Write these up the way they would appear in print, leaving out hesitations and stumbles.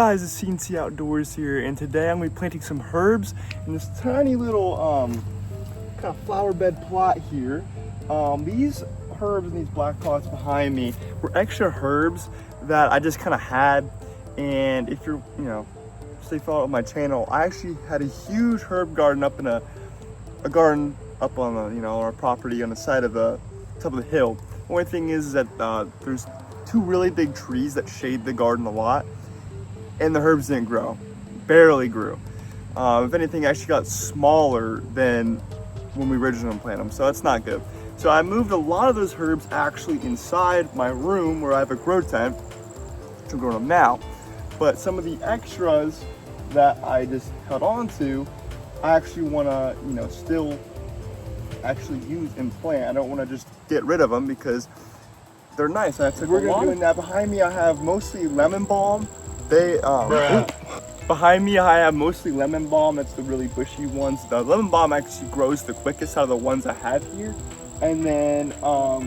Guys, it's CNC Outdoors here, and today I'm going to be planting some herbs in this tiny little kind of flower bed plot here. These herbs in these black pots behind me were extra herbs that I just kind of had, and if you're, stay following my channel, I actually had a huge herb garden up in a garden up on our property on the side of the top of the hill. The only thing is that there's two really big trees that shade the garden a lot, and the herbs didn't grow, barely grew. If anything, actually got smaller than when we originally planted them, so that's not good. So I moved a lot of those herbs actually inside my room where I have a grow tent to grow them now. But some of the extras that I just held on to, I actually want to, still actually use and plant. I don't want to just get rid of them because they're nice. We're gonna be doing that. Behind me, I have mostly lemon balm. Behind me, I have mostly lemon balm. That's the really bushy ones. The lemon balm actually grows the quickest out of the ones I have here. And then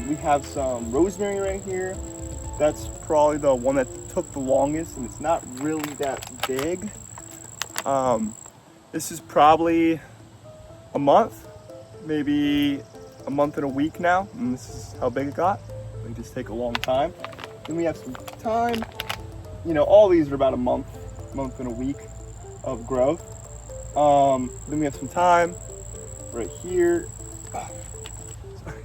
we have some rosemary right here. That's probably the one that took the longest, and it's not really that big. This is probably a month, maybe a month and a week now, and this is how big it got. They just take a long time. Then we have some thyme. All these are about a month and a week of growth. Then we have some thyme right here. Sorry.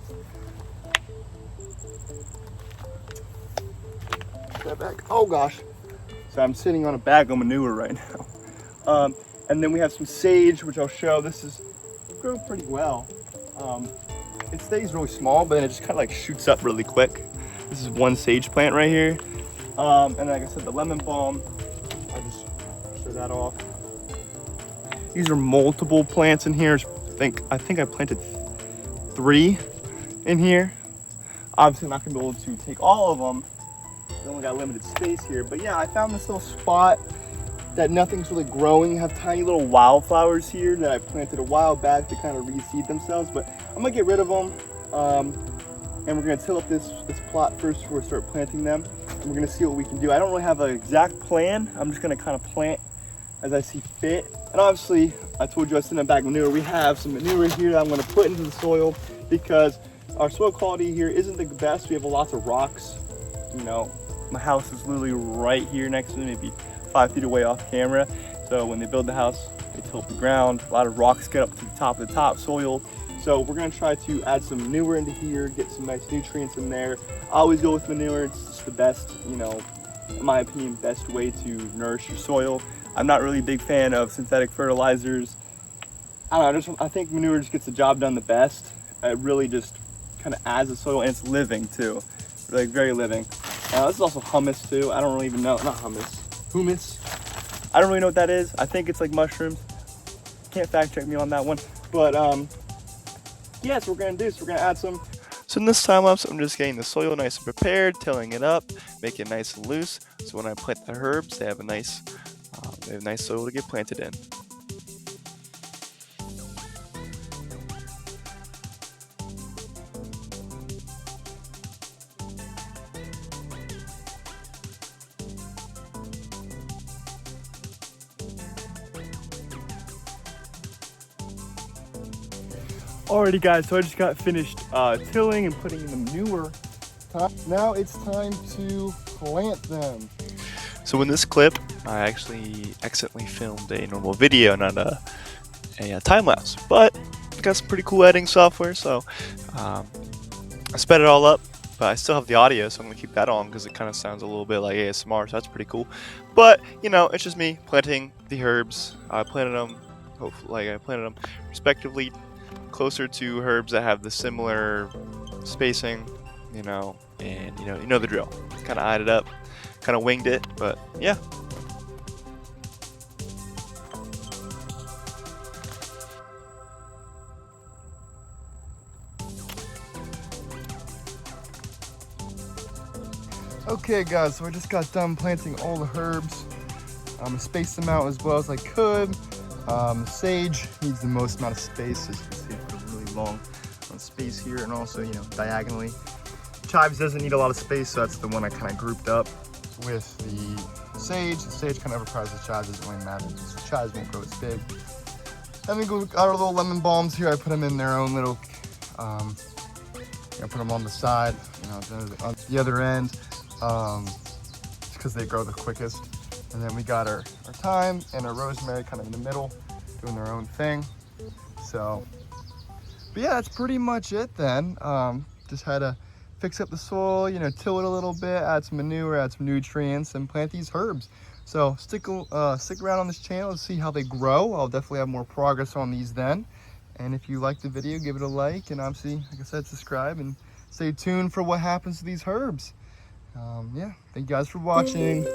That back. Oh gosh. So I'm sitting on a bag of manure right now. And then we have some sage, which I'll show. This is grown pretty well. It stays really small, but then it just kind of like shoots up really quick. This is one sage plant right here. And like I said, the lemon balm, I just show that off. These are multiple plants in here. I think I planted 3 in here. Obviously, I'm not gonna be able to take all of them. We only got limited space here. But yeah, I found this little spot that nothing's really growing. You have tiny little wildflowers here that I planted a while back to kind of reseed themselves. But I'm gonna get rid of them. And we're gonna till up this plot first before we start planting them. And we're gonna see what we can do. I don't really have an exact plan. I'm just gonna kind of plant as I see fit. And obviously, I told you I sent a bag of manure. We have some manure here that I'm gonna put into the soil because our soil quality here isn't the best. We have lots of rocks. My house is literally right here next to me, maybe 5 feet away off camera. So when they build the house, they tilt the ground. A lot of rocks get up to the top soil. So we're gonna try to add some manure into here, get some nice nutrients in there. I always go with manure. It's just the best, in my opinion, best way to nourish your soil. I'm not really a big fan of synthetic fertilizers. I don't know, I think manure just gets the job done the best. It really just kind of adds the soil, and it's living too, like very living. This is also hummus too. I don't really even know, not humus. I don't really know what that is. I think it's like mushrooms. Can't fact check me on that one. But yeah, so we're gonna add some. So in this time lapse, I'm just getting the soil nice and prepared, tilling it up, make it nice and loose. So when I plant the herbs, they have nice soil to get planted in. Alrighty guys, so I just got finished tilling and putting in the manure. Now it's time to plant them. So in this clip, I actually accidentally filmed a normal video, not a time lapse, but I got some pretty cool editing software, so I sped it all up, but I still have the audio, so I'm gonna keep that on because it kind of sounds a little bit like ASMR, so that's pretty cool. But it's just me planting the herbs. I planted them respectively closer to herbs that have the similar spacing, and you know the drill. Kind of eyed it up, kind of winged it, but yeah. Okay guys, so I just got done planting all the herbs. I spaced them out as well as I could. Sage needs the most amount of space, as you can see, it's got a really long space here, and also, diagonally. Chives doesn't need a lot of space, so that's the one I kind of grouped up with the sage. The sage kind of overpowers the chives, doesn't really matter because the chives won't grow as big. And then we got our little lemon balms here. I put them in their own little, put them on the side, on the other end, because they grow the quickest. And then we got our thyme and our rosemary kind of in the middle, doing their own thing. So, but yeah, that's pretty much it then. Just had to fix up the soil, till it a little bit, add some manure, add some nutrients, and plant these herbs. So stick around on this channel to see how they grow. I'll definitely have more progress on these then. And if you like the video, give it a like, and obviously, like I said, subscribe and stay tuned for what happens to these herbs. Yeah, thank you guys for watching.